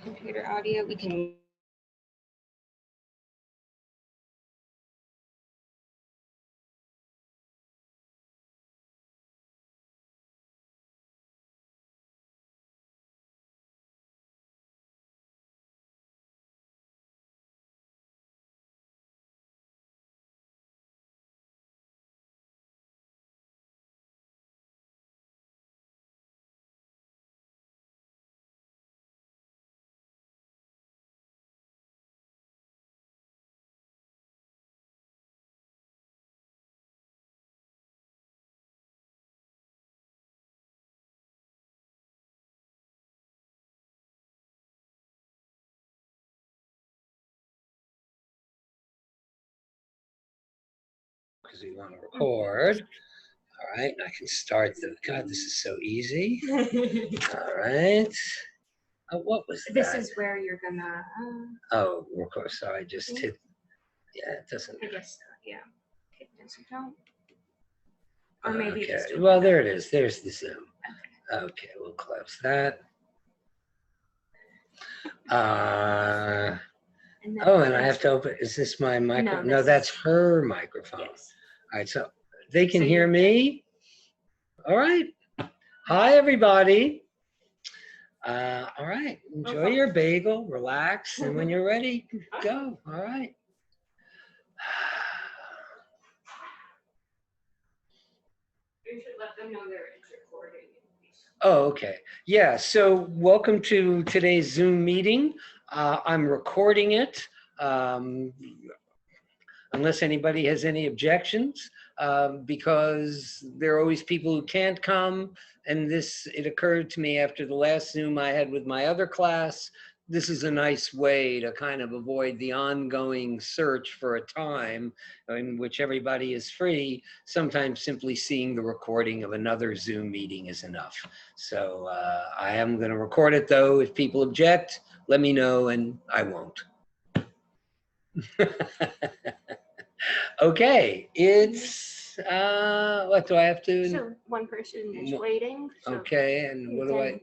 computer audio. We can. Because we want to record. All right, I can start the. God, this is so easy. All right. Oh, what was that? This is where you're gonna. Oh, of course. So I just hit. Yeah, it doesn't. I guess so. Yeah. Okay, does it count? Or maybe okay. just. Well, there it is. There's the Zoom. Okay, we'll close that. And I have to open. Is this my microphone? No, that's her microphone. Yes. All right, so they can hear me. All right. Hi, everybody. All right. Enjoy your bagel, relax, and when you're ready, go. All right. You should let them know it's recording. Oh, okay. Yeah, so welcome to today's Zoom meeting. I'm recording it. Unless anybody has any objections, because there are always people who can't come. And it occurred to me after the last Zoom I had with my other class, this is a nice way to kind of avoid the ongoing search for a time in which everybody is free. Sometimes simply seeing the recording of another Zoom meeting is enough. So I am going to record it though. If people object, let me know and I won't. Okay, it's what do I have to? So one person is waiting. So okay, and what do I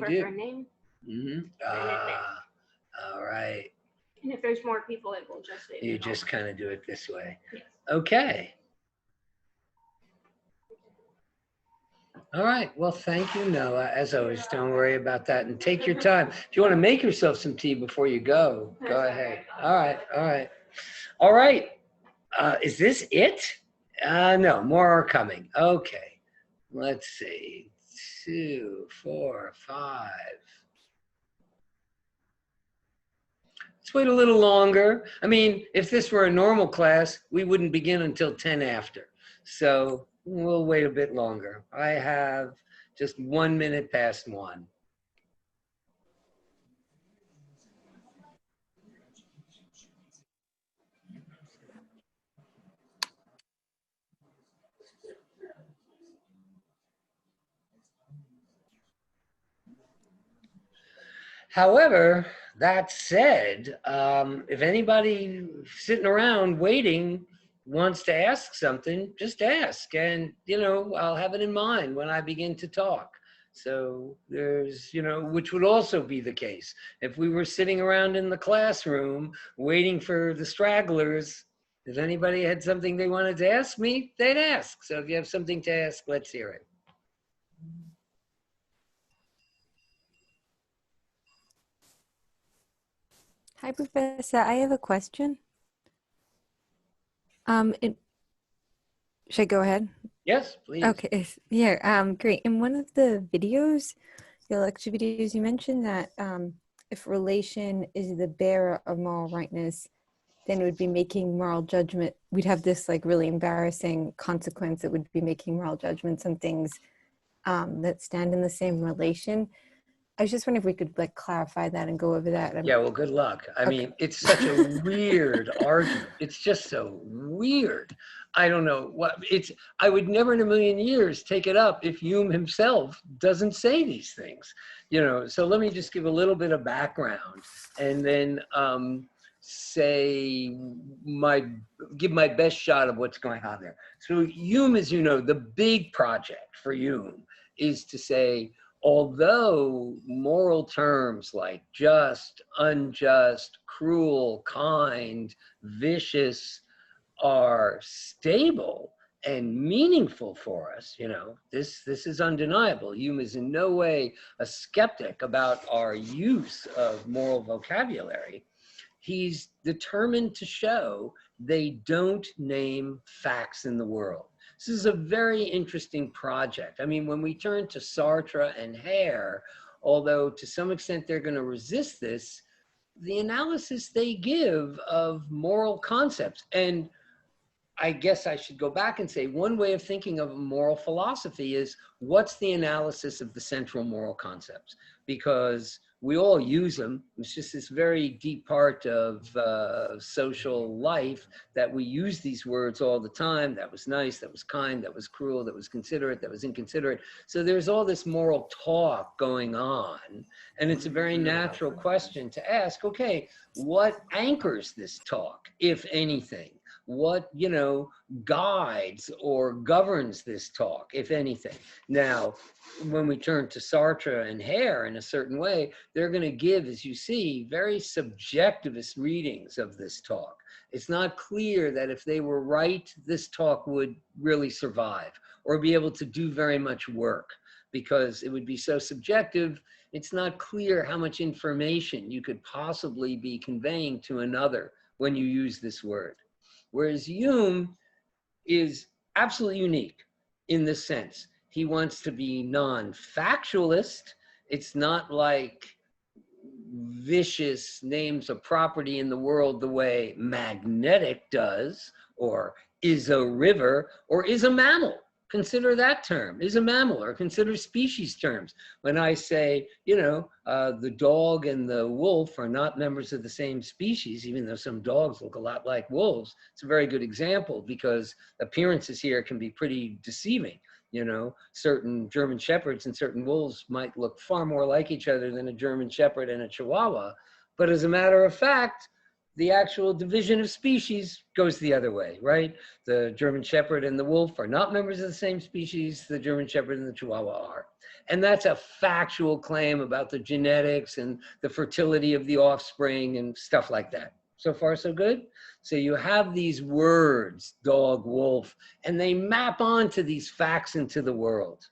do? Her name. All right. And if there's more people, it will just. You just kind of do it this way. Yes. Okay. All right. Well, thank you, Noah. As always, don't worry about that and take your time. If you want to make yourself some tea before you go ahead. All right. All right. All right. Is this it? No, more are coming. Okay. Let's see. 2, 4, 5. Let's wait a little longer. I mean, if this were a normal class, we wouldn't begin until 10 after. So we'll wait a bit longer. I have just 1 minute past 1. However, that said, if anybody sitting around waiting wants to ask something, just ask. And, I'll have it in mind when I begin to talk. So there's, which would also be the case. If we were sitting around in the classroom waiting for the stragglers, if anybody had something they wanted to ask me, they'd ask. So if you have something to ask, let's hear it. Hi, Professor. I have a question. Should I go ahead? Yes, please. Okay. Yeah. Great. In one of the videos, the lecture videos, you mentioned that if relation is the bearer of moral rightness, then it would be making moral judgment. We'd have this like really embarrassing consequence. It would be making moral judgments on things that stand in the same relation. I was just wondering if we could like clarify that and go over that. Yeah, well, good luck. I mean, it's such a weird argument. It's just so weird. I don't know what I would never in a million years take it up if Hume himself doesn't say these things, So let me just give a little bit of background and then give my best shot of what's going on there. So Hume, as you know, the big project for Hume is to say, although moral terms like just, unjust, cruel, kind, vicious are stable and meaningful for us, you know, this is undeniable. Hume is in no way a skeptic about our use of moral vocabulary. He's determined to show they don't name facts in the world. This is a very interesting project. I mean, when we turn to Sartre and Hare, although to some extent they're going to resist this, the analysis they give of moral concepts, and I guess I should go back and say one way of thinking of a moral philosophy is what's the analysis of the central moral concepts? Because we all use them. It's just this very deep part of social life that we use these words all the time. That was nice, that was kind, that was cruel, that was considerate, that was inconsiderate. So there's all this moral talk going on. And it's a very natural question to ask, okay, what anchors this talk, if anything? What, you know, guides or governs this talk, if anything? Now, when we turn to Sartre and Hare in a certain way, they're going to give, as you see, very subjectivist readings of this talk. It's not clear that if they were right, this talk would really survive or be able to do very much work, because it would be so subjective. It's not clear how much information you could possibly be conveying to another when you use this word. Whereas Hume is absolutely unique in this sense. He wants to be non-factualist. It's not like vicious names a property in the world the way magnetic does, or is a river, or is a mammal. Consider that term, is a mammal, or consider species terms. When I say, you know, the dog and the wolf are not members of the same species, even though some dogs look a lot like wolves, it's a very good example because appearances here can be pretty deceiving. You know, certain German Shepherds and certain wolves might look far more like each other than a German Shepherd and a Chihuahua. But as a matter of fact, the actual division of species goes the other way, right? The German Shepherd and the wolf are not members of the same species. The German Shepherd and the Chihuahua are. And that's a factual claim about the genetics and the fertility of the offspring and stuff like that. So far, so good? So you have these words, dog, wolf, and they map onto these facts into the world.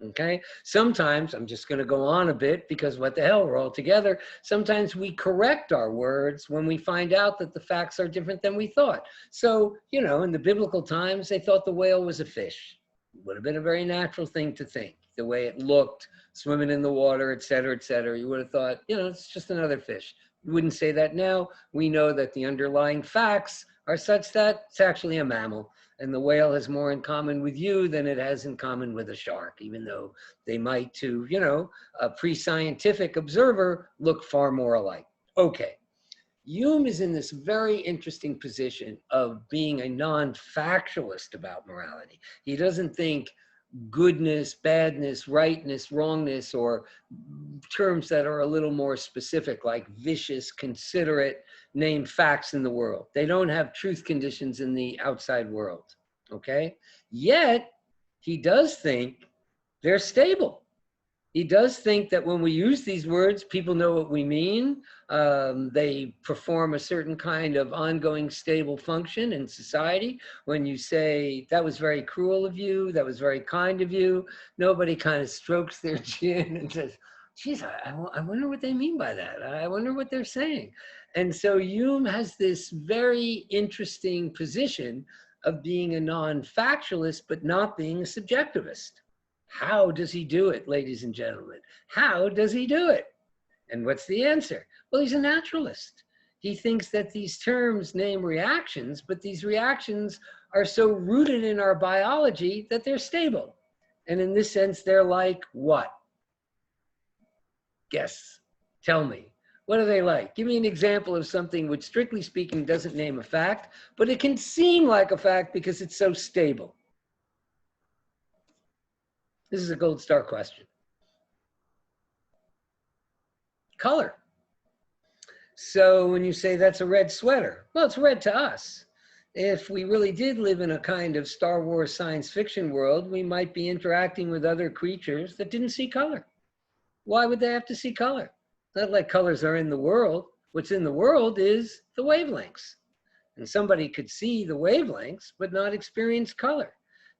Okay, sometimes, I'm just going to go on a bit because what the hell, we're all together. Sometimes we correct our words when we find out that the facts are different than we thought. So, you know, in the biblical times, they thought the whale was a fish. It would have been a very natural thing to think, the way it looked, swimming in the water, et cetera, et cetera. You would have thought, you know, it's just another fish. We wouldn't say that now. We know that the underlying facts are such that it's actually a mammal. And the whale has more in common with you than it has in common with a shark, even though they might, to, you know, a pre-scientific observer, look far more alike. Okay, Hume is in this very interesting position of being a non-factualist about morality. He doesn't think goodness, badness, rightness, wrongness, or terms that are a little more specific, like vicious, considerate, name facts in the world. They don't have truth conditions in the outside world, okay? Yet, he does think they're stable. He does think that when we use these words, people know what we mean. They perform a certain kind of ongoing stable function in society. When you say, that was very cruel of you, that was very kind of you, nobody kind of strokes their chin and says, geez, I wonder what they mean by that. I wonder what they're saying. And so Hume has this very interesting position of being a non-factualist, but not being a subjectivist. How does he do it, ladies and gentlemen? How does he do it? And what's the answer? Well, he's a naturalist. He thinks that these terms name reactions, but these reactions are so rooted in our biology that they're stable. And in this sense, they're like what? Guess. Tell me. What are they like? Give me an example of something which, strictly speaking, doesn't name a fact, but it can seem like a fact because it's so stable. This is a gold star question. Color. So when you say that's a red sweater, well, it's red to us. If we really did live in a kind of Star Wars science fiction world, we might be interacting with other creatures that didn't see color. Why would they have to see color? It's not like colors are in the world. What's in the world is the wavelengths. And somebody could see the wavelengths, but not experience color.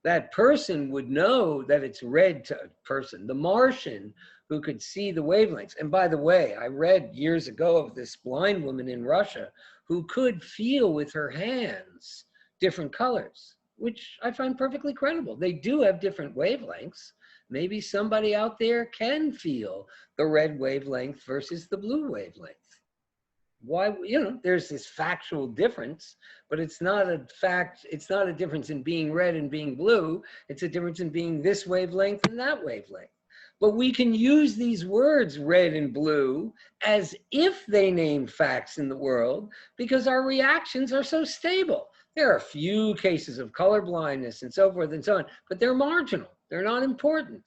That person would know that it's red to a person, the Martian who could see the wavelengths. And by the way, I read years ago of this blind woman in Russia who could feel with her hands different colors, which I find perfectly credible. They do have different wavelengths. Maybe somebody out there can feel the red wavelength versus the blue wavelength. Why, there's this factual difference, but it's not a fact, it's not a difference in being red and being blue. It's a difference in being this wavelength and that wavelength. But we can use these words, red and blue, as if they name facts in the world, because our reactions are so stable. There are a few cases of color blindness and so forth and so on, but they're marginal. They're not important.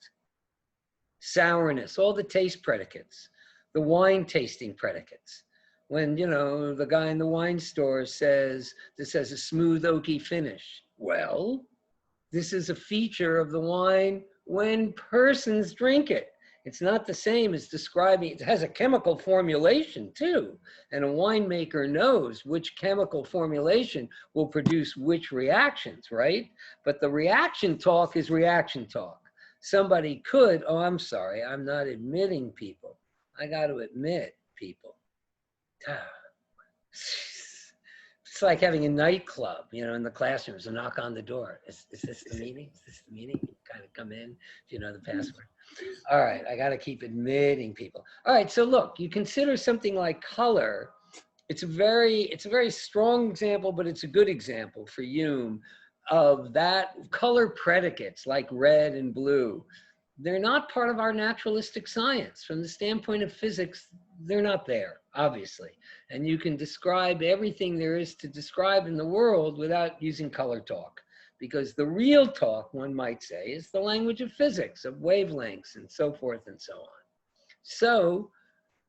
Sourness, all the taste predicates, the wine tasting predicates. When, the guy in the wine store says, this has a smooth oaky finish. Well, this is a feature of the wine when persons drink it. It's not the same as describing, it has a chemical formulation too. And a winemaker knows which chemical formulation will produce which reactions, right? But the reaction talk is reaction talk. Somebody could, oh, I'm sorry, I'm not admitting people. I got to admit people. It's like having a nightclub, in the classrooms, a knock on the door. Is this the meeting? Is this the meeting? You kind of come in if you know the password. All right, I got to keep admitting people. All right, so look, you consider something like color. It's a very strong example, but it's a good example for Hume of that color predicates like red and blue. They're not part of our naturalistic science. From the standpoint of physics, they're not there, obviously. And you can describe everything there is to describe in the world without using color talk. Because the real talk, one might say, is the language of physics, of wavelengths and so forth and so on. So,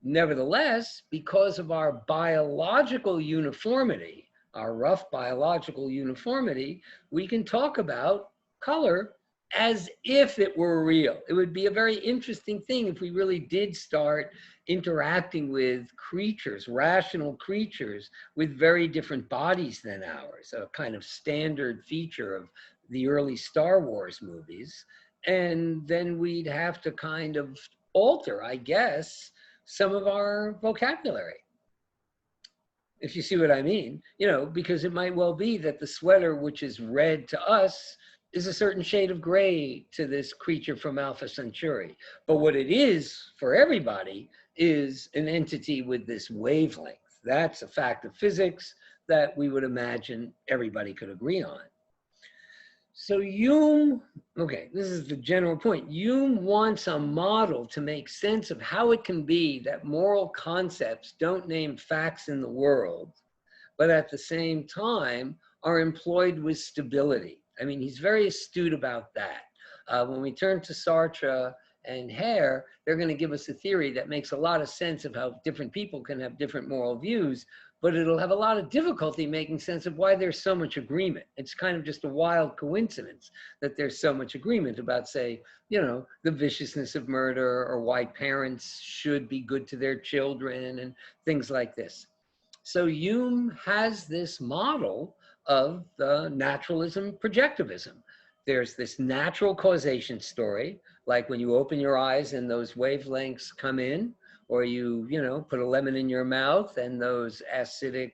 nevertheless, because of our biological uniformity, our rough biological uniformity, we can talk about color as if it were real. It would be a very interesting thing if we really did start interacting with creatures, rational creatures with very different bodies than ours, a kind of standard feature of the early Star Wars movies. And then we'd have to kind of alter, I guess, some of our vocabulary. If you see what I mean, because it might well be that the sweater, which is red to us, is a certain shade of gray to this creature from Alpha Centauri. But what it is for everybody is an entity with this wavelength. That's a fact of physics that we would imagine everybody could agree on. So Hume, okay, this is the general point. Hume wants a model to make sense of how it can be that moral concepts don't name facts in the world, but at the same time are employed with stability. I mean, he's very astute about that. When we turn to Sartre and Hare, they're going to give us a theory that makes a lot of sense of how different people can have different moral views, but it'll have a lot of difficulty making sense of why there's so much agreement. It's kind of just a wild coincidence that there's so much agreement about, say, the viciousness of murder or why parents should be good to their children and things like this. So Hume has this model of the naturalism projectivism. There's this natural causation story, like when you open your eyes and those wavelengths come in, or you put a lemon in your mouth and those citric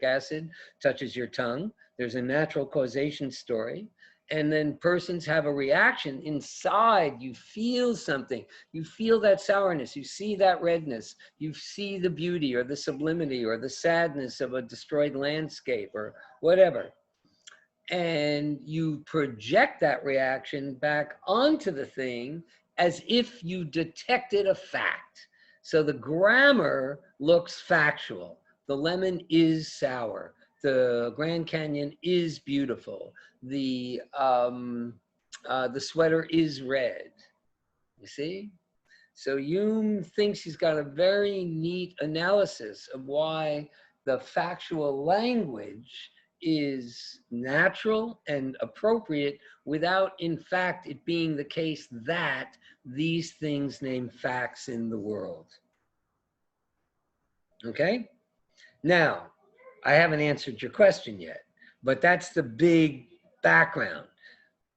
acid touches your tongue. There's a natural causation story. And then persons have a reaction inside. You feel something. You feel that sourness. You see that redness. You see the beauty or the sublimity or the sadness of a destroyed landscape or whatever. And you project that reaction back onto the thing as if you detected a fact. So the grammar looks factual. The lemon is sour. The Grand Canyon is beautiful. The sweater is red. You see? So Hume thinks he's got a very neat analysis of why the factual language is natural and appropriate without, in fact, it being the case that these things name facts in the world. Okay? Now, I haven't answered your question yet, but that's the big background.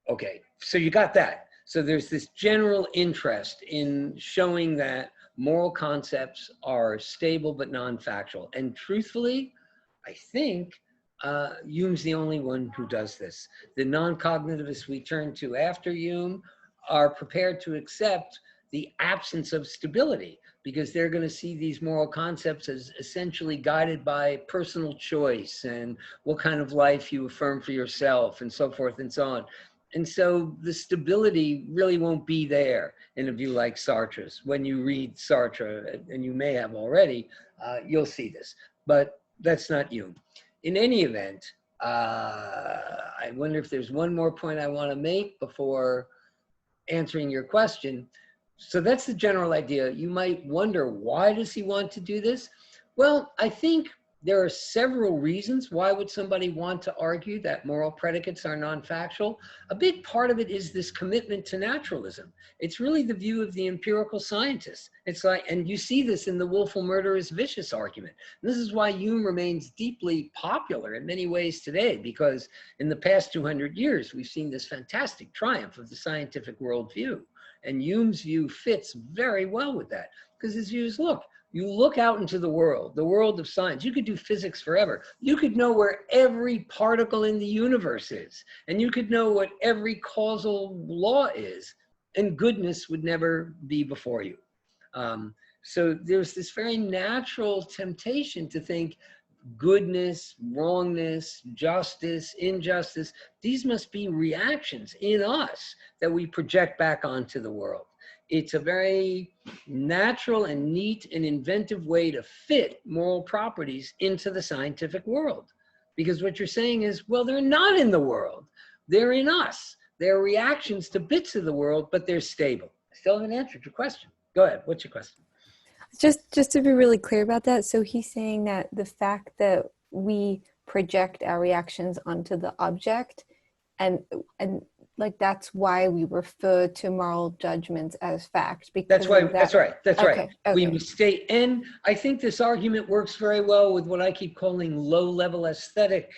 Okay, so you got that. So there's this general interest in showing that moral concepts are stable but non-factual. And truthfully, I think Hume's the only one who does this. The non-cognitivists we turn to after Hume are prepared to accept the absence of stability because they're going to see these moral concepts as essentially guided by personal choice and what kind of life you affirm for yourself and so forth and so on. And so the stability really won't be there in a view like Sartre's. When you read Sartre, and you may have already, you'll see this. But that's not Hume. In any event, I wonder if there's one more point I want to make before answering your question. So that's the general idea. You might wonder, why does he want to do this? Well, I think there are several reasons. Why would somebody want to argue that moral predicates are non-factual? A big part of it is this commitment to naturalism. It's really the view of the empirical scientist. It's like, and you see this in the willful murder is vicious argument. And this is why Hume remains deeply popular in many ways today, because in the past 200 years, we've seen this fantastic triumph of the scientific worldview. And Hume's view fits very well with that, because his view is, look, you look out into the world of science. You could do physics forever. You could know where every particle in the universe is, and you could know what every causal law is, and goodness would never be before you. So there's this very natural temptation to think goodness, wrongness, justice, injustice, these must be reactions in us that we project back onto the world. It's a very natural and neat and inventive way to fit moral properties into the scientific world. Because what you're saying is, well, they're not in the world. They're in us. They're reactions to bits of the world, but they're stable. I still haven't answered your question. Go ahead. What's your question? Just to be really clear about that, so he's saying that the fact that we project our reactions onto the object, and like that's why we refer to moral judgments as fact. Because that's why. That's right. That's okay, right. okay. We mistake, and I think this argument works very well with what I keep calling low-level aesthetic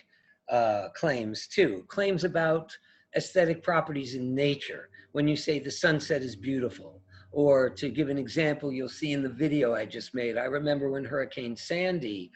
claims too. Claims about aesthetic properties in nature. When you say the sunset is beautiful. Or to give an example, you'll see in the video I just made, I remember when Hurricane Sandy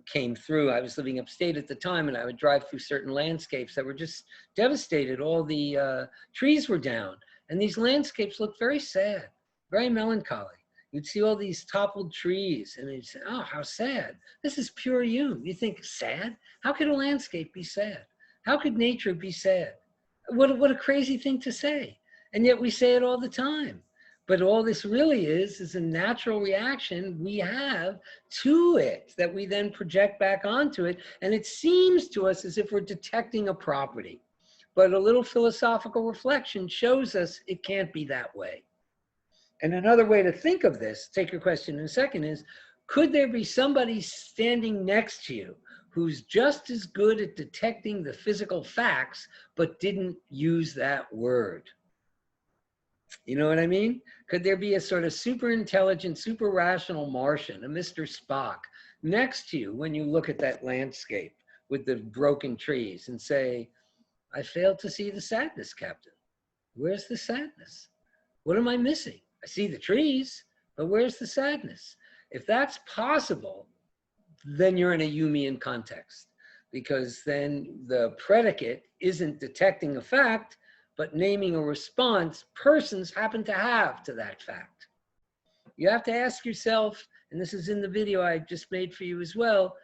came through. I was living upstate at the time, and I would drive through certain landscapes that were just devastated. All the trees were down, and these landscapes looked very sad, very melancholy. You'd see all these toppled trees, and you'd say, oh, how sad. This is pure Hume. You think, sad? How could a landscape be sad? How could nature be sad? What a crazy thing to say. And yet we say it all the time. But all this really is a natural reaction we have to it that we then project back onto it. And it seems to us as if we're detecting a property. But a little philosophical reflection shows us it can't be that way. And another way to think of this, take your question in a second, is could there be somebody standing next to you who's just as good at detecting the physical facts, but didn't use that word? You know what I mean? Could there be a sort of super intelligent, super rational Martian, a Mr. Spock, next to you when you look at that landscape with the broken trees and say, I failed to see the sadness, Captain. Where's the sadness? What am I missing? I see the trees, but where's the sadness? If that's possible, then you're in a Humean context, because then the predicate isn't detecting a fact, but naming a response persons happen to have to that fact. You have to ask yourself, and this is in the video I just made for you as well,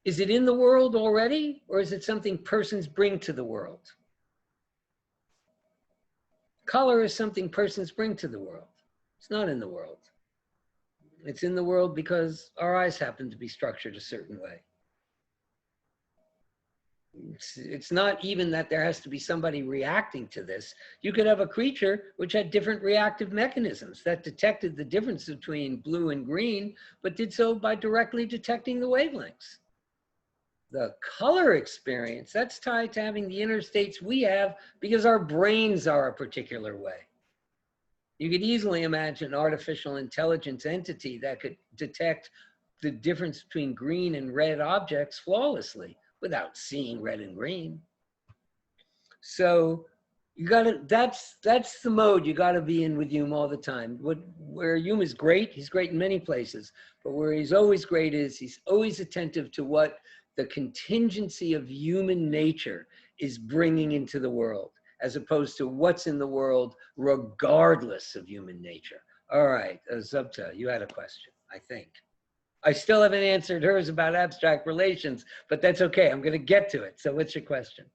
is it in the world already, or is it something persons bring to the world? Color is something persons bring to the world. It's not in the world. It's in the world because our eyes happen to be structured a certain way. It's not even that there has to be somebody reacting to this. You could have a creature which had different reactive mechanisms that detected the difference between blue and green, but did so by directly detecting the wavelengths. The color experience, that's tied to having the inner states we have because our brains are a particular way. You could easily imagine an artificial intelligence entity that could detect the difference between green and red objects flawlessly without seeing red and green. So you gotta, that's the mode you gotta be in with Hume all the time. Where Hume is great, he's great in many places, but where he's always great is he's always attentive to what the contingency of human nature is bringing into the world, as opposed to what's in the world regardless of human nature. All right, Zubta, you had a question, I think. I still haven't answered hers about abstract relations, but that's okay. I'm going to get to it. So what's your question?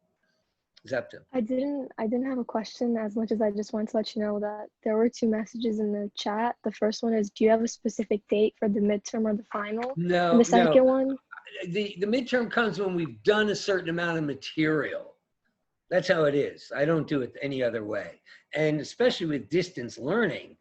Zubta. I didn't have a question as much as I just wanted to let you know that there were 2 messages in the chat. The first one is, do you have a specific date for the midterm or the final? No, And the second one? The midterm comes when we've done a certain amount of material. That's how it is. I don't do it any other way. And especially with distance learning,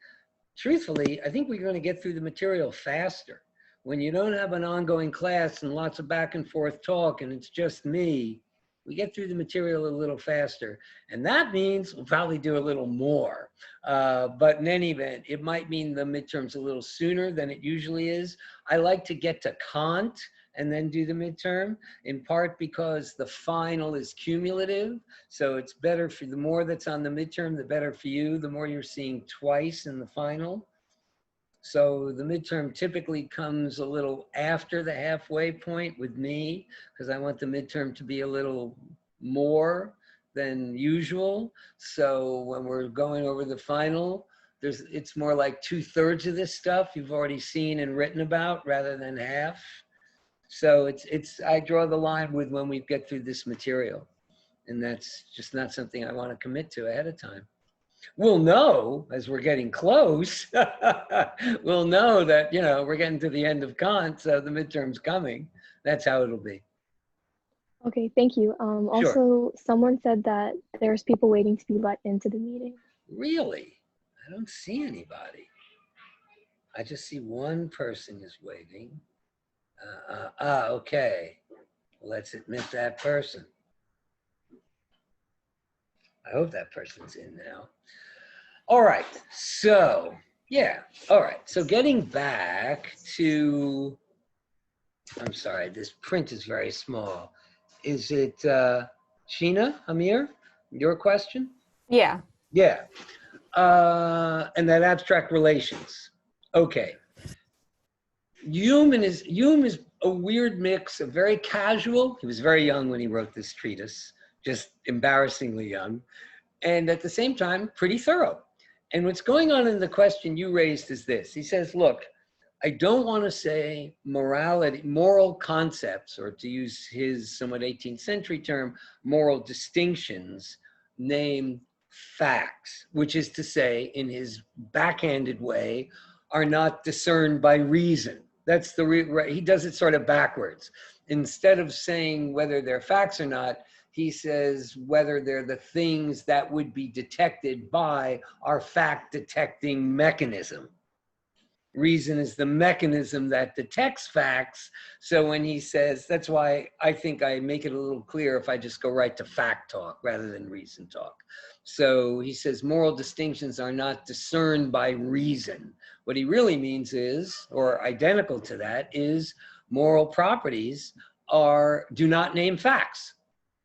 truthfully, I think we're going to get through the material faster. When you don't have an ongoing class and lots of back and forth talk and it's just me, we get through the material a little faster. And that means we'll probably do a little more. But in any event, it might mean the midterm's a little sooner than it usually is. I like to get to Kant and then do the midterm, in part because the final is cumulative. So it's better for the more that's on the midterm, the better for you, the more you're seeing twice in the final. So the midterm typically comes a little after the halfway point with me, because I want the midterm to be a little more than usual. So when we're going over the final, it's more like 2/3 of this stuff you've already seen and written about rather than half. So I draw the line with when we get through this material. And that's just not something I want to commit to ahead of time. We'll know as we're getting close, we'll know that, you know, we're getting to the end of Kant, so the midterm's coming. That's how it'll be. Okay, thank you. Also, someone said that there's people waiting to be let into the meeting. Really? I don't see anybody. I just see one person is waiting. Okay. Let's admit that person. I hope that person's in now. All right, so, yeah, all right. So getting back to, I'm sorry, this print is very small. Is it Sheena, Amir, your question? Yeah. Yeah, and that abstract relations. Okay. Hume is a weird mix of very casual. He was very young when he wrote this treatise, just embarrassingly young, and at the same time, pretty thorough. And what's going on in the question you raised is this. He says, look, I don't want to say moral concepts, or to use his somewhat 18th century term, moral distinctions, name facts, which is to say, in his backhanded way, are not discerned by reason. That's he does it sort of backwards. Instead of saying whether they're facts or not, he says whether they're the things that would be detected by our fact detecting mechanism. Reason is the mechanism that detects facts. So when he says, that's why I think I make it a little clear if I just go right to fact talk rather than reason talk. So he says moral distinctions are not discerned by reason. What he really means is, or identical to that, is moral properties do not name facts.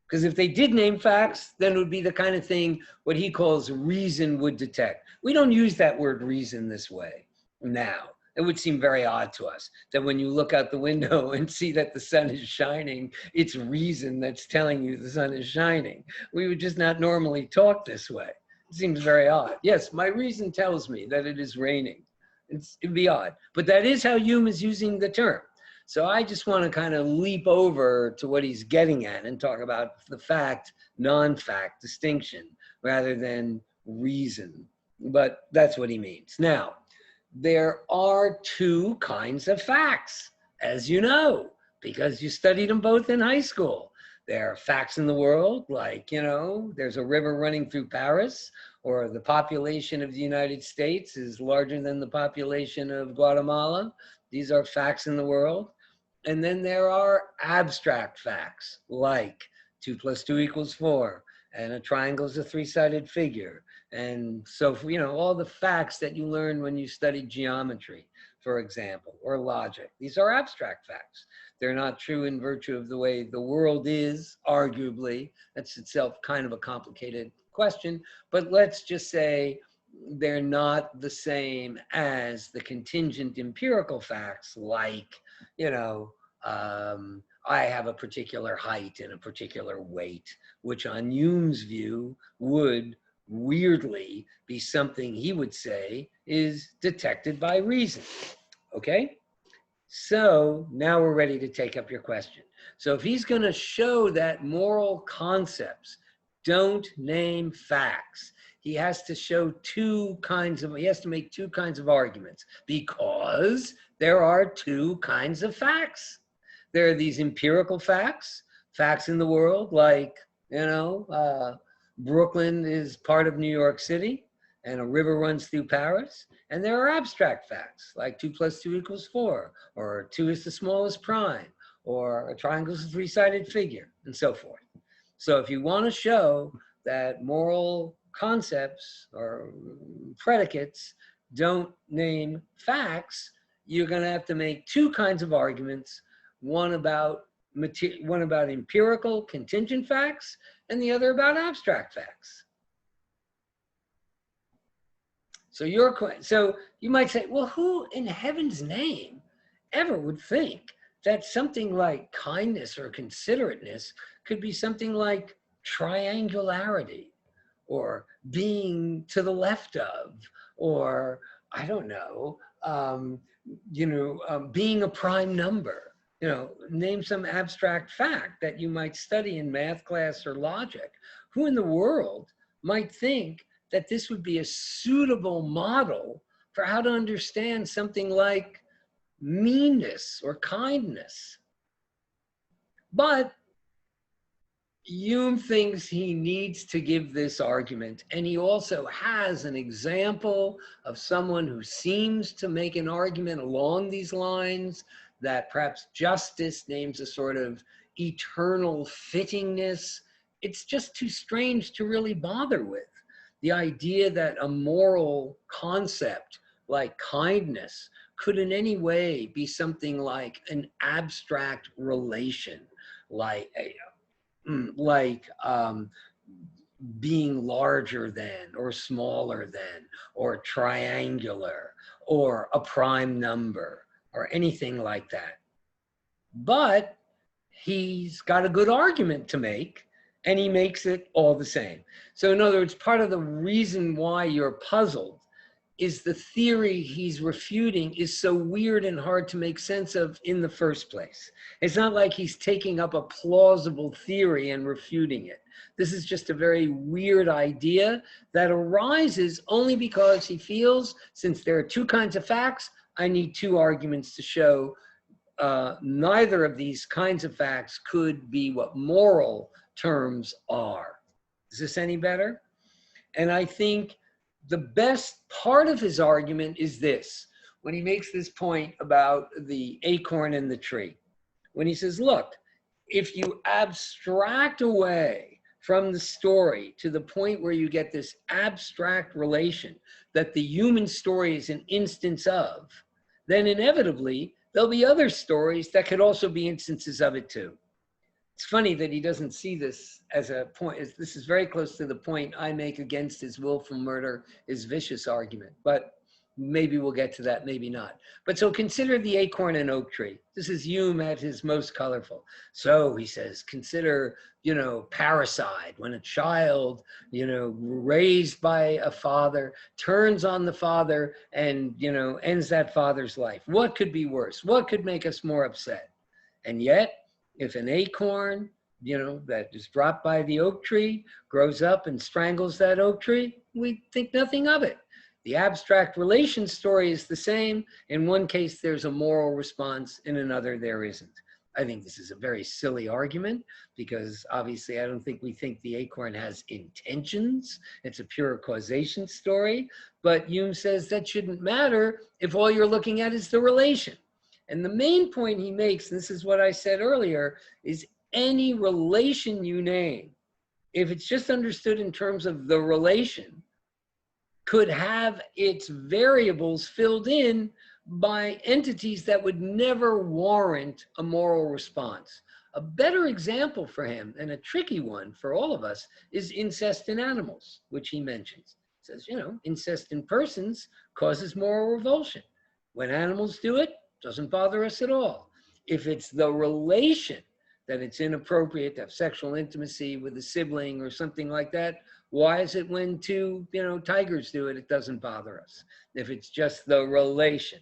Because if they did name facts, then it would be the kind of thing what he calls reason would detect. We don't use that word reason this way now. It would seem very odd to us that when you look out the window and see that the sun is shining, it's reason that's telling you the sun is shining. We would just not normally talk this way. It seems very odd. Yes, my reason tells me that it is raining. It'd be odd. But that is how Hume is using the term. So I just want to kind of leap over to what he's getting at and talk about the fact, non-fact distinction rather than reason. But that's what he means. Now, there are 2 kinds of facts, as you know, because you studied them both in high school. There are facts in the world, like, you know, there's a river running through Paris, or the population of the United States is larger than the population of Guatemala. These are facts in the world. And then there are abstract facts like 2 + 2 = 4, and a triangle is a three-sided figure. And so, you know, all the facts that you learn when you study geometry, for example, or logic. These are abstract facts. They're not true in virtue of the way the world is, arguably. That's itself kind of a complicated question. But let's just say they're not the same as the contingent empirical facts like, you know, I have a particular height and a particular weight, which on Hume's view would weirdly be something he would say is detected by reason. Okay? So now we're ready to take up your question. So if he's going to show that moral concepts don't name facts, he has to show he has to make two kinds of arguments, because there are two kinds of facts. There are these empirical facts, facts in the world, like, you know, Brooklyn is part of New York City and a river runs through Paris. And there are abstract facts, like 2 + 2 = 4, or 2 is the smallest prime, or a triangle is a three-sided figure, and so forth. So if you want to show that moral concepts or predicates don't name facts, you're going to have to make two kinds of arguments, one about empirical contingent facts and the other about abstract facts. So you might say, well, who in heaven's name ever would think that something like kindness or considerateness could be something like triangularity, or being to the left of, or I don't know, being a prime number? You know, name some abstract fact that you might study in math class or logic. Who in the world might think that this would be a suitable model for how to understand something like meanness or kindness? But Hume thinks he needs to give this argument, and he also has an example of someone who seems to make an argument along these lines, that perhaps justice names a sort of eternal fittingness. It's just too strange to really bother with. The idea that a moral concept like kindness could in any way be something like an abstract relation, like being larger than or smaller than or triangular or a prime number or anything like that. But he's got a good argument to make, and he makes it all the same. So in other words, part of the reason why you're puzzled is the theory he's refuting is so weird and hard to make sense of in the first place. It's not like he's taking up a plausible theory and refuting it. This is just a very weird idea that arises only because he feels, since there are two kinds of facts, I need two arguments to show neither of these kinds of facts could be what moral terms are. Is this any better? And I think the best part of his argument is this, when he makes this point about the acorn and the tree. When he says, look, if you abstract away from the story to the point where you get this abstract relation that the human story is an instance of, then inevitably there'll be other stories that could also be instances of it too. It's funny that he doesn't see this as a point. This is very close to the point I make against his willful murder is vicious argument, but maybe we'll get to that, maybe not. But so consider the acorn and oak tree. This is Hume at his most colorful. So he says, consider, parricide, when a child, raised by a father, turns on the father and, ends that father's life. What could be worse? What could make us more upset? And yet, if an acorn, that is dropped by the oak tree, grows up and strangles that oak tree, we think nothing of it. The abstract relation story is the same. In one case, there's a moral response. In another, there isn't. I think this is a very silly argument because obviously I don't think we think the acorn has intentions. It's a pure causation story. But Hume says that shouldn't matter if all you're looking at is the relation. And the main point he makes, and this is what I said earlier, is any relation you name, if it's just understood in terms of the relation, could have its variables filled in by entities that would never warrant a moral response. A better example for him, and a tricky one for all of us, is incest in animals, which he mentions. He says, you know, incest in persons causes moral revulsion. When animals do it, doesn't bother us at all. If it's the relation that it's inappropriate to have sexual intimacy with a sibling or something like that, why is it when two, you know, tigers do it, it doesn't bother us? If it's just the relation,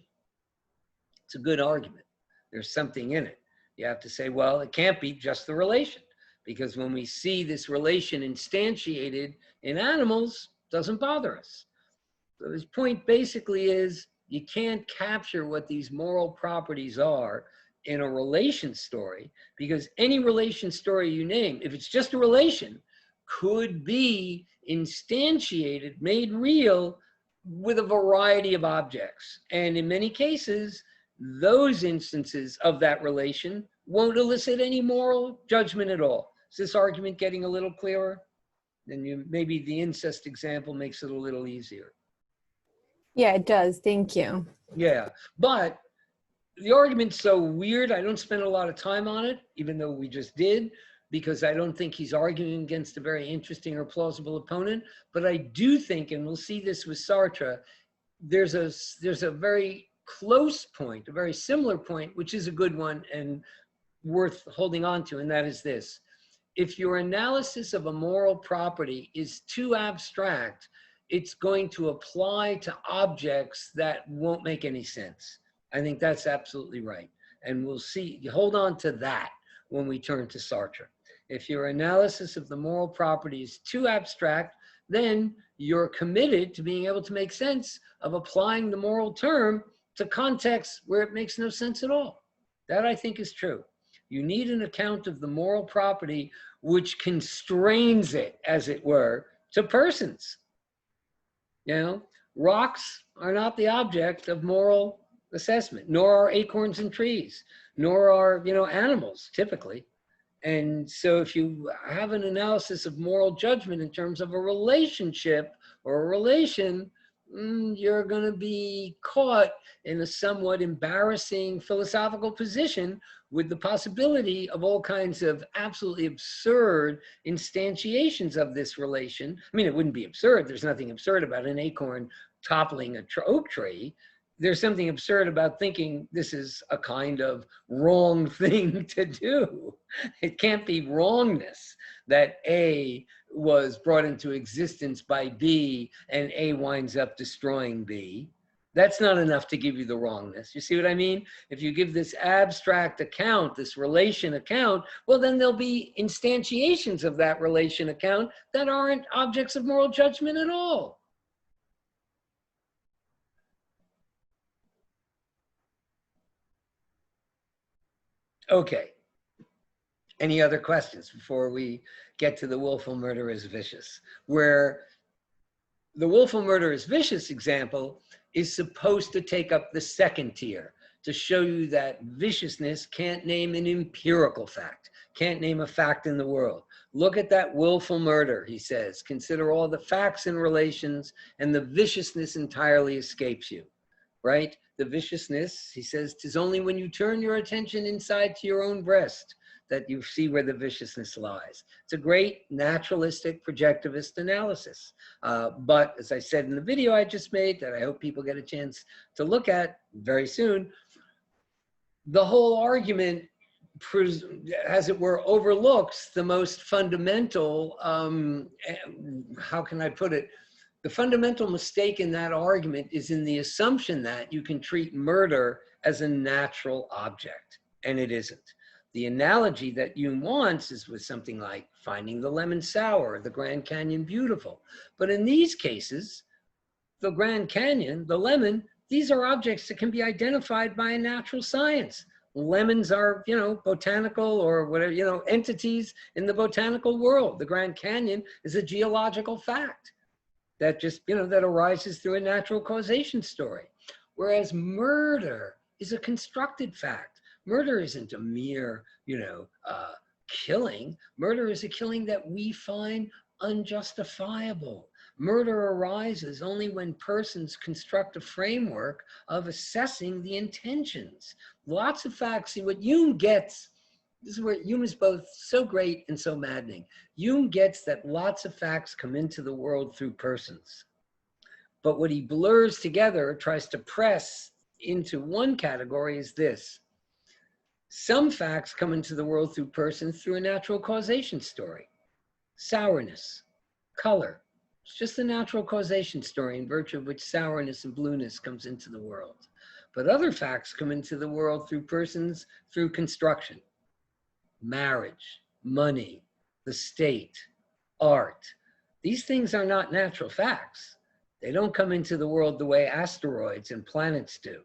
it's a good argument. There's something in it. You have to say, well, it can't be just the relation, because when we see this relation instantiated in animals, it doesn't bother us. So his point basically is you can't capture what these moral properties are in a relation story, because any relation story you name, if it's just a relation, could be instantiated, made real with a variety of objects. And in many cases, those instances of that relation won't elicit any moral judgment at all. Is this argument getting a little clearer? Then maybe the incest example makes it a little easier. Yeah, it does. Thank you. Yeah, but the argument's so weird, I don't spend a lot of time on it, even though we just did, because I don't think he's arguing against a very interesting or plausible opponent. But I do think, and we'll see this with Sartre, there's a very close point, a very similar point, which is a good one and worth holding on to, and that is this. If your analysis of a moral property is too abstract, it's going to apply to objects that won't make any sense. I think that's absolutely right. And we'll see, you hold on to that when we turn to Sartre. If your analysis of the moral property is too abstract, then you're committed to being able to make sense of applying the moral term to contexts where it makes no sense at all. That, I think, is true. You need an account of the moral property which constrains it, as it were, to persons. You know, rocks are not the object of moral assessment, nor are acorns and trees, nor are, you know, animals typically. And so if you have an analysis of moral judgment in terms of a relationship or a relation, you're going to be caught in a somewhat embarrassing philosophical position with the possibility of all kinds of absolutely absurd instantiations of this relation. I mean, it wouldn't be absurd. There's nothing absurd about an acorn toppling an oak tree. There's something absurd about thinking this is a kind of wrong thing to do. It can't be wrongness that A was brought into existence by B and A winds up destroying B. That's not enough to give you the wrongness. You see what I mean? If you give this abstract account, this relation account, well, then there'll be instantiations of that relation account that aren't objects of moral judgment at all. Okay. Any other questions before we get to the willful murder is vicious? Where the willful murder is vicious example is supposed to take up the second tier to show you that viciousness can't name an empirical fact, can't name a fact in the world. Look at that willful murder, he says. Consider all the facts and relations, and the viciousness entirely escapes you, right? The viciousness, he says, 'tis only when you turn your attention inside to your own breast that you see where the viciousness lies. It's a great naturalistic projectivist analysis. But as I said in the video I just made, that I hope people get a chance to look at very soon, the whole argument, as it were, overlooks the most fundamental, how can I put it? The fundamental mistake in that argument is in the assumption that you can treat murder as a natural object, and it isn't. The analogy that Hume wants is with something like finding the lemon sour, the Grand Canyon beautiful. But in these cases, the Grand Canyon, the lemon, these are objects that can be identified by a natural science. Lemons are, you know, botanical or whatever, you know, entities in the botanical world. The Grand Canyon is a geological fact that just, you know, that arises through a natural causation story. Whereas murder, is a constructed fact. Murder isn't a mere, killing. Murder is a killing that we find unjustifiable. Murder arises only when persons construct a framework of assessing the intentions. Lots of facts. See, what Hume gets, this is where Hume is both so great and so maddening. Hume gets that lots of facts come into the world through persons. But what he blurs together, tries to press into one category, is this. Some facts come into the world through persons through a natural causation story. Sourness, color. It's just a natural causation story in virtue of which sourness and blueness comes into the world. But other facts come into the world through persons through construction. Marriage, money, the state, art. These things are not natural facts. They don't come into the world the way asteroids and planets do.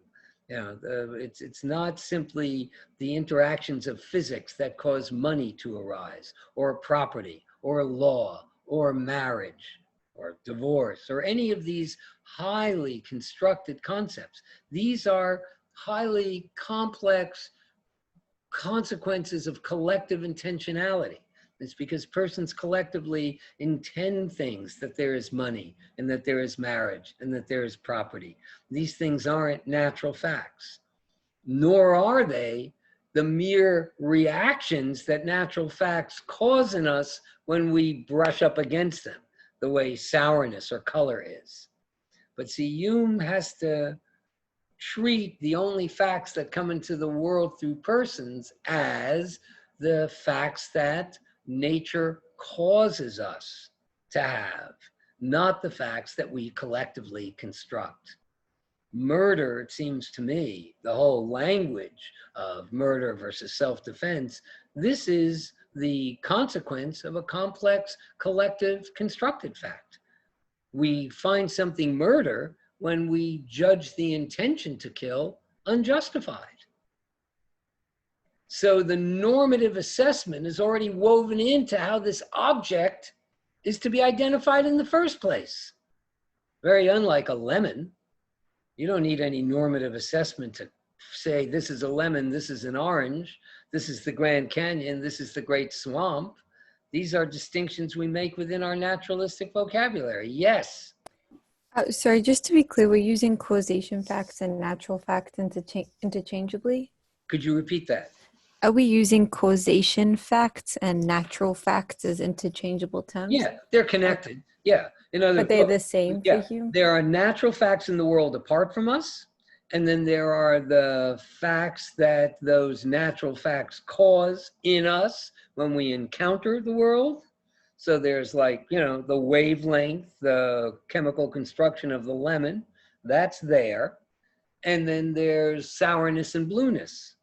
It's not simply the interactions of physics that cause money to arise, or property, or law, or marriage, or divorce, or any of these highly constructed concepts. These are highly complex consequences of collective intentionality. It's because persons collectively intend things, that there is money and that there is marriage and that there is property. These things aren't natural facts, nor are they the mere reactions that natural facts cause in us when we brush up against them, the way sourness or color is. But see, Hume has to treat the only facts that come into the world through persons as the facts that nature causes us to have, not the facts that we collectively construct. Murder, it seems to me, the whole language of murder versus self-defense, this is the consequence of a complex collective constructed fact. We find something murder when we judge the intention to kill unjustified. So the normative assessment is already woven into how this object is to be identified in the first place. Very unlike a lemon. You don't need any normative assessment to say this is a lemon, this is an orange, this is the Grand Canyon, this is the Great Swamp. These are distinctions we make within our naturalistic vocabulary. Yes. Sorry, just to be clear, we're using causation facts and natural facts interchangeably? Could you repeat that? Are we using causation facts and natural facts as interchangeable terms? Yeah, they're connected. Yeah. But they're the same for Hume? There are natural facts in the world apart from us, and then there are the facts that those natural facts cause in us when we encounter the world. So there's the wavelength, the chemical construction of the lemon, that's there. And then there's sourness and blueness.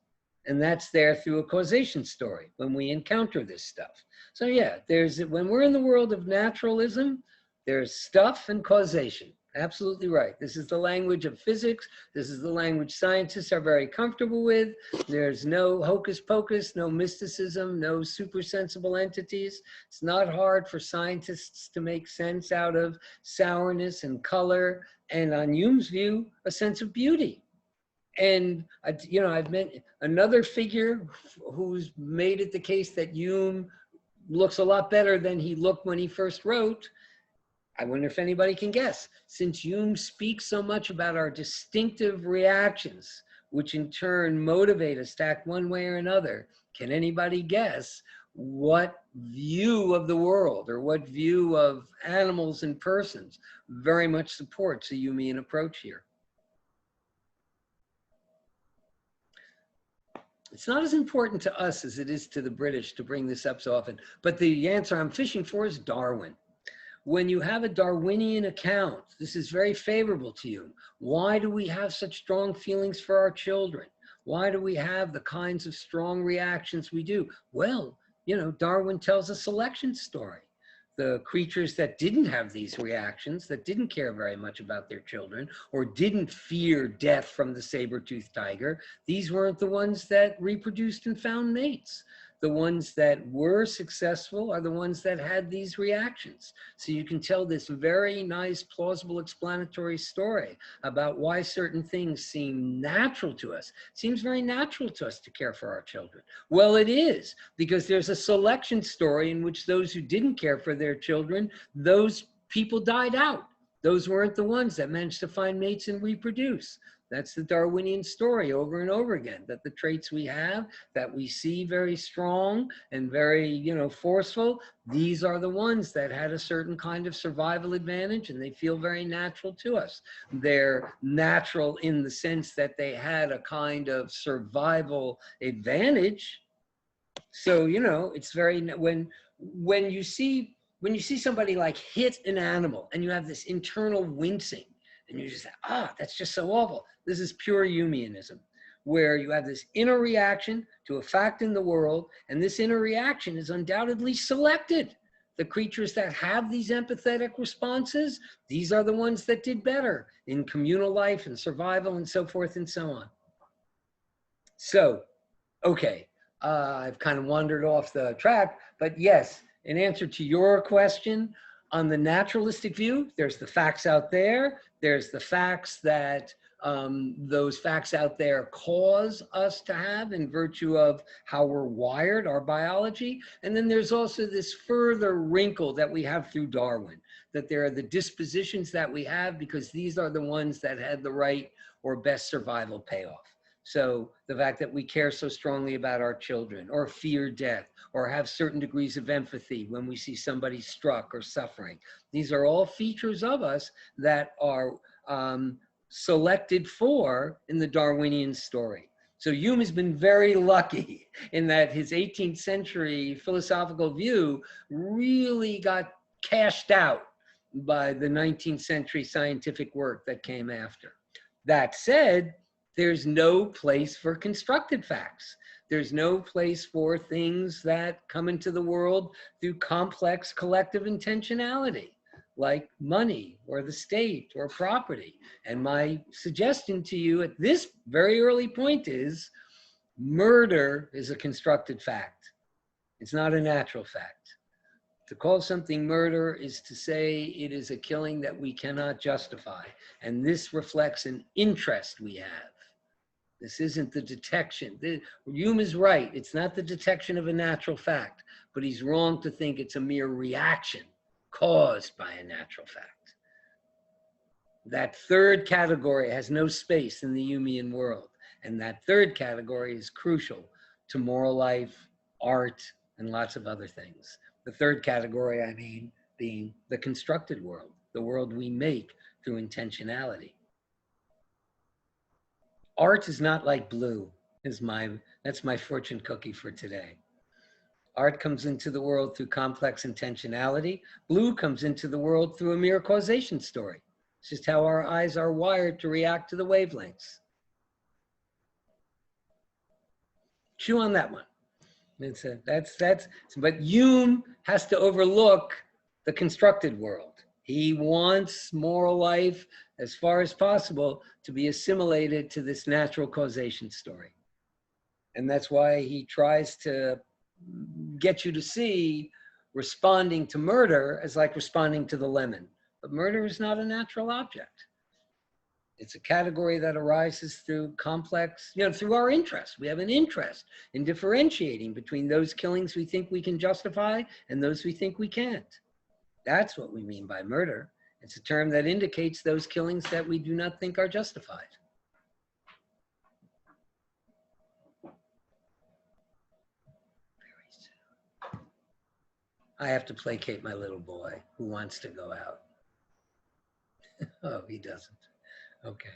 And that's there through a causation story when we encounter this stuff. So yeah, when we're in the world of naturalism, there's stuff and causation. Absolutely right. This is the language of physics. This is the language scientists are very comfortable with. There's no hocus pocus, no mysticism, no supersensible entities. It's not hard for scientists to make sense out of sourness and color, and on Hume's view, a sense of beauty. And I've met another figure who's made it the case that Hume looks a lot better than he looked when he first wrote. I wonder if anybody can guess. Since Hume speaks so much about our distinctive reactions, which in turn motivate us to act one way or another, can anybody guess what view of the world or what view of animals and persons very much supports a Humean approach here? It's not as important to us as it is to the British to bring this up so often, but the answer I'm fishing for is Darwin. When you have a Darwinian account, this is very favorable to you. Why do we have such strong feelings for our children? Why do we have the kinds of strong reactions we do? Well, Darwin tells a selection story. The creatures that didn't have these reactions, that didn't care very much about their children, or didn't fear death from the saber-toothed tiger, these weren't the ones that reproduced and found mates. the ones that were successful are the ones that had these reactions. So you can tell this very nice, plausible, explanatory story about why certain things seem natural to us. It seems very natural to us to care for our children. Well, it is, because there's a selection story in which those who didn't care for their children, those people died out. Those weren't the ones that managed to find mates and reproduce. That's the Darwinian story over and over again, that the traits we have, that we see very strong and very, forceful, these are the ones that had a certain kind of survival advantage, and they feel very natural to us. They're natural in the sense that they had a kind of survival advantage. So, it's very, when you see somebody like hit an animal and you have this internal wincing, and you just say, that's just so awful. This is pure Humeanism, where you have this inner reaction to a fact in the world, and this inner reaction is undoubtedly selected. The creatures that have these empathetic responses, these are the ones that did better in communal life and survival and so forth and so on. So, okay, I've kind of wandered off the track, but yes, in answer to your question, on the naturalistic view, there's the facts out there. There's the facts that those facts out there cause us to have in virtue of how we're wired, our biology. And then there's also this further wrinkle that we have through Darwin, that there are the dispositions that we have because these are the ones that had the right or best survival payoff. So the fact that we care so strongly about our children, or fear death, or have certain degrees of empathy when we see somebody struck or suffering. These are all features of us that are selected for in the Darwinian story. So Hume has been very lucky in that his 18th century philosophical view really got cashed out by the 19th century scientific work that came after. That said, there's no place for constructed facts. There's no place for things that come into the world through complex collective intentionality, like money or the state or property. And my suggestion to you at this very early point is murder is a constructed fact. It's not a natural fact. To call something murder is to say it is a killing that we cannot justify. And this reflects an interest we have. This isn't the detection. Hume is right. It's not the detection of a natural fact, but he's wrong to think it's a mere reaction caused by a natural fact. That third category has no space in the Humean world. And that third category is crucial to moral life, art, and lots of other things. The third category, I mean, being the constructed world, the world we make through intentionality. Art is not like blue, that's my fortune cookie for today. Art comes into the world through complex intentionality. Blue comes into the world through a mere causation story. It's just how our eyes are wired to react to the wavelengths. Chew on that one. But Hume has to overlook the constructed world. He wants moral life, as far as possible, to be assimilated to this natural causation story. And that's why he tries to get you to see responding to murder as like responding to the lemon. But murder is not a natural object. It's a category that arises through complex, through our interest. We have an interest in differentiating between those killings we think we can justify and those we think we can't. That's what we mean by murder. It's a term that indicates those killings that we do not think are justified. Very soon. I have to placate my little boy who wants to go out. Oh, he doesn't. Okay.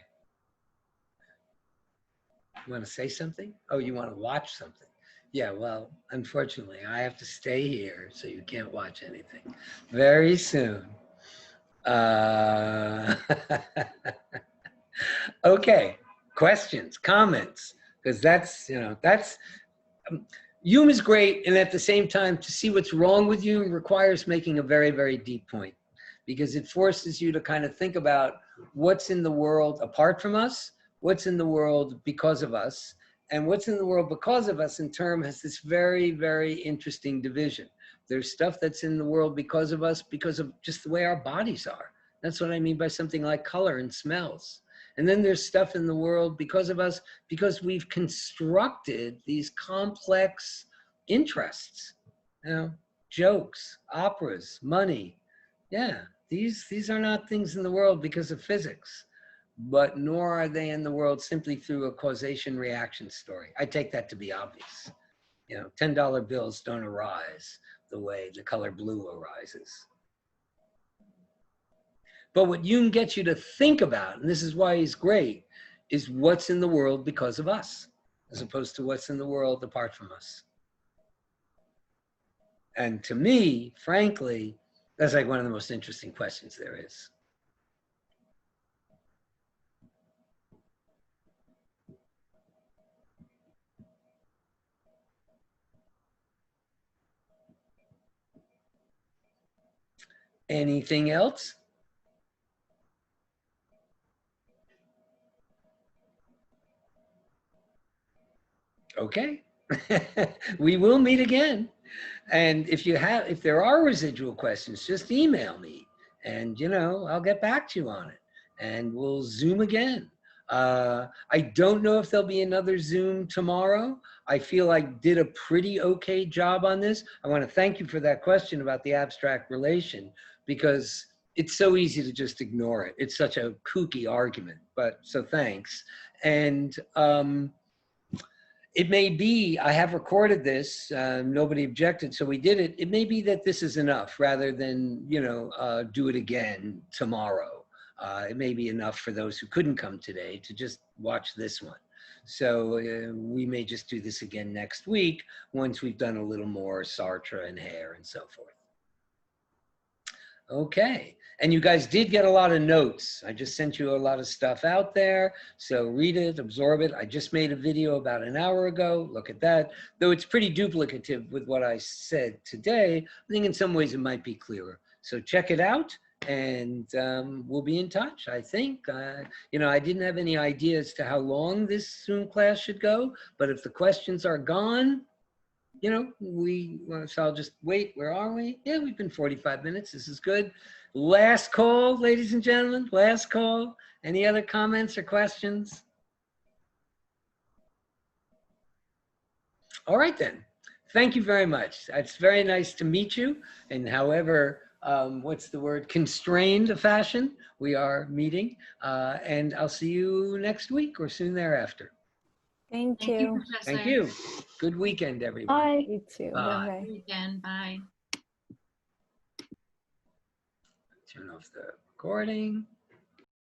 You want to say something? Oh, you want to watch something? Yeah, well, unfortunately, I have to stay here, so you can't watch anything. Very soon. Okay, questions, comments, because Hume is great, and at the same time, to see what's wrong with Hume requires making a very, very deep point, because it forces you to kind of think about what's in the world apart from us, what's in the world because of us, And what's in the world because of us in term has this very, very interesting division. There's stuff that's in the world because of us, because of just the way our bodies are. That's what I mean by something like color and smells. And then there's stuff in the world because of us, because we've constructed these complex interests, you know, jokes, operas, money. Yeah, these are not things in the world because of physics, but nor are they in the world simply through a causation reaction story. I take that to be obvious. You know, $10 bills don't arise the way the color blue arises. But what Hume gets you to think about, and this is why he's great, is what's in the world because of us, as opposed to what's in the world apart from us. And to me, frankly, that's like one of the most interesting questions there is. Anything else? Okay. We will meet again. And if there are residual questions, just email me and, you know, I'll get back to you on it and we'll Zoom again. I don't know if there'll be another Zoom tomorrow. I feel I did a pretty okay job on this. I want to thank you for that question about the abstract relation, because it's so easy to just ignore it. It's such a kooky argument, but so thanks. And, it may be, I have recorded this, nobody objected, so we did it. It may be that this is enough rather than, you know, do it again tomorrow. It may be enough for those who couldn't come today to just watch this one. So we may just do this again next week once we've done a little more Sartre and Hare and so forth. Okay, and you guys did get a lot of notes. I just sent you a lot of stuff out there, so read it, absorb it. I just made a video about an hour ago. Look at that. Though it's pretty duplicative with what I said today, I think in some ways it might be clearer. So check it out, and we'll be in touch, I think. You know, I didn't have any idea as to how long this Zoom class should go, but if the questions are gone, you know, so I'll just wait. Where are we? Yeah, we've been 45 minutes. This is good. Last call, ladies and gentlemen, last call. Any other comments or questions? All right, then. Thank you very much. It's very nice to meet you. And however, what's the word, constrained a fashion, we are meeting. And I'll see you next week or soon thereafter. Thank Thank you, you. Professor. Thank you. Good weekend, everyone. Bye. You too. Bye. Bye-bye. Weekend. Bye. Turn off the recording.